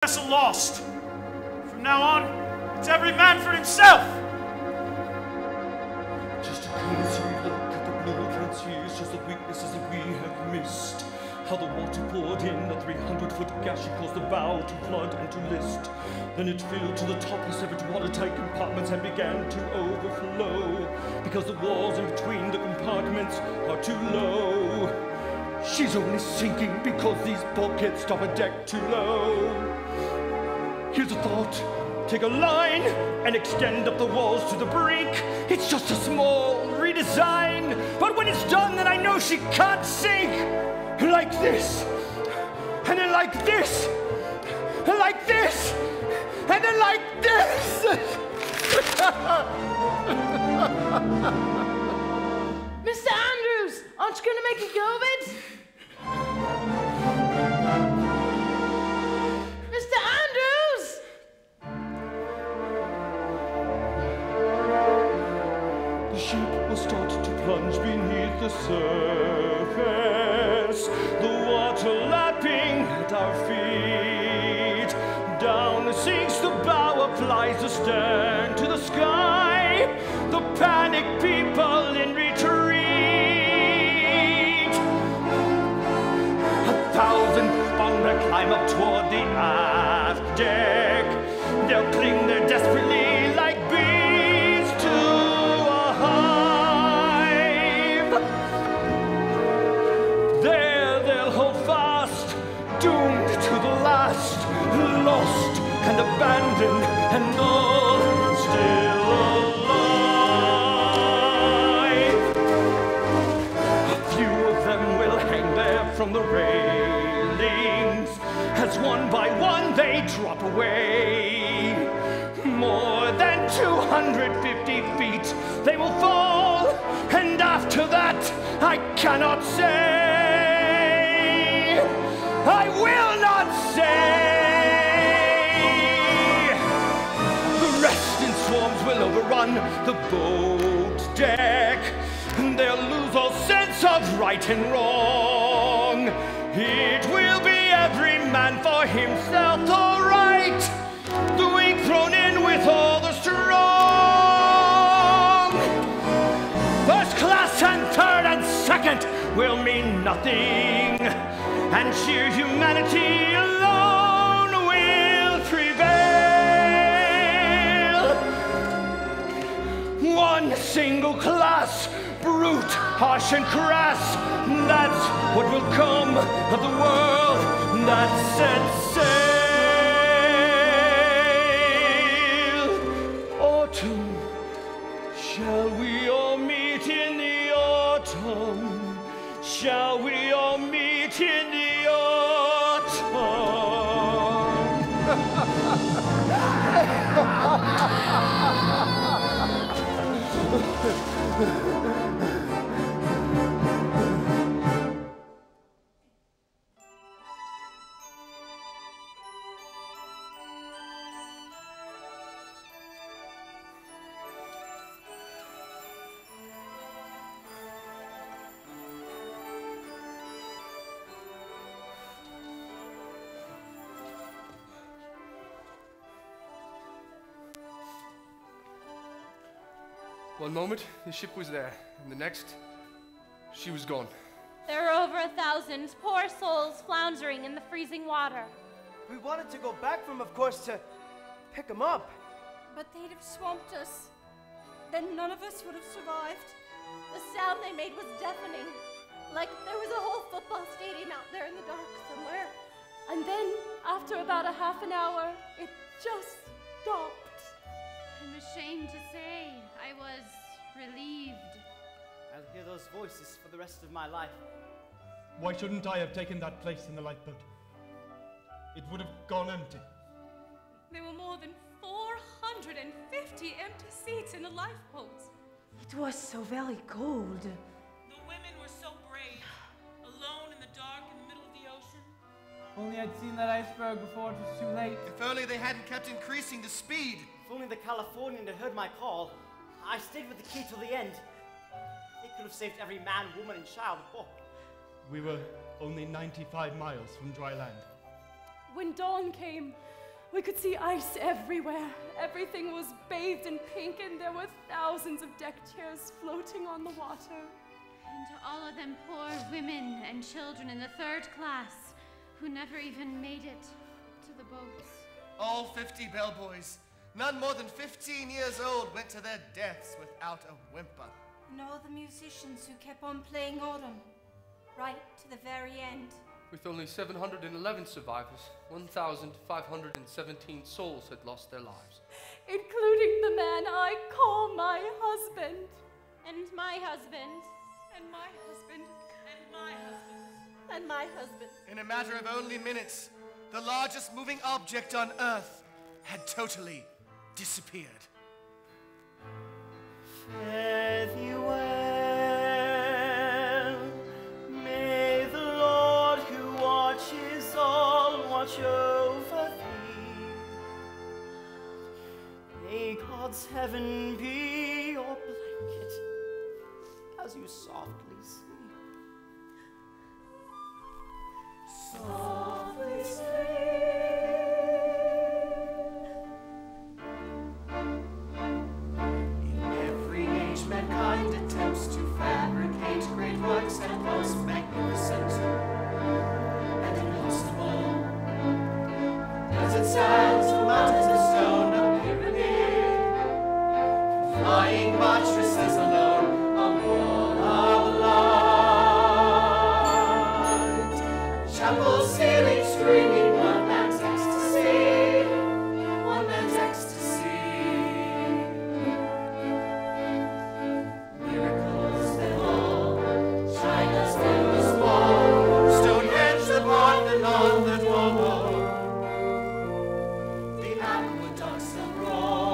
vessel lost. From now on, it's every man for himself. Just a cursory look at the blueprints here shows the weaknesses that we have missed. How the water poured in a 300-foot gash caused the bow to flood and to list. Then it filled to the top of separate watertight compartments and began to overflow, because the walls in between the compartments are too low. She's only sinking because these bulkheads stop a deck too low. Here's a thought. Take a line and extend up the walls to the brink. It's just a small redesign, but when it's done, then I know she can't sink. Like this, and then like this, and like this, and then like this. Mr. Andrews, aren't you going to make a go of it? Mr. Andrews! The ship will start to plunge beneath the surface, the water lapping at our feet. Down sinks the bow, up flies the stern to the sky. The panicked people in retreat. 1,000 founder climb up toward the aft deck. They'll cling there desperately like bees to a hive. There they'll hold fast, doomed to the last, lost and abandoned and all still alive. A few of them will hang there from the railings as one by one they drop away. More than 250 feet they will fall, and after that I cannot say. I will not say. The rest in swarms will overrun the boat deck, and they'll lose all sense of right and wrong. It will be every man for himself, all right. The weak thrown in with all the strong. First class and third and second will mean nothing, and sheer humanity alone will prevail. One single class, brute, harsh and crass, that's what will come of the world that sets sail. Autumn, shall we all meet in the autumn? Shall we all meet in the autumn? One moment, the ship was there, and the next, she was gone. There were over 1,000 poor souls floundering in the freezing water. We wanted to go back for 'em, of course, to pick 'em up. But they'd have swamped us. Then none of us would have survived. The sound they made was deafening, like there was a whole football stadium out there in the dark somewhere. And then, after about a half an hour, it just stopped. I'm ashamed to say I was relieved. I'll hear those voices for the rest of my life. Why shouldn't I have taken that place in the lifeboat? It would have gone empty. There were more than 450 empty seats in the lifeboat. It was so very cold. The women were so brave, alone in the dark in the middle of the ocean. Only I'd seen that iceberg before it was too late. If only they hadn't kept increasing the speed. If only the Californian had heard my call. I stayed with the key till the end. It could have saved every man, woman, and child. Oh. We were only 95 miles from dry land. When dawn came, we could see ice everywhere. Everything was bathed in pink, and there were thousands of deck chairs floating on the water. And all of them poor women and children in the 3rd class who never even made it to the boats. All 50 bellboys, none more than 15 years old, went to their deaths without a whimper. And all the musicians who kept on playing autumn, right to the very end. With only 711 survivors, 1,517 souls had lost their lives. Including the man I call my husband. And my husband. And my husband. And my husband. And my husband. In a matter of only minutes, the largest moving object on Earth had totally disappeared. Fare thee well. May the Lord who watches all watch over thee. May God's heaven be your blanket as you softly sleep. Softly sleep. Mankind attempts to fabricate great works and most magnificent and impossible. As it stands, the mountains of stone, a pyramid, flying mattresses alone, a wall of light. Chapel ceiling screaming one man's ecstasy, one man's ecstasy. Upon the northern wall, the aqueducts of Rome.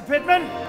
Pittman?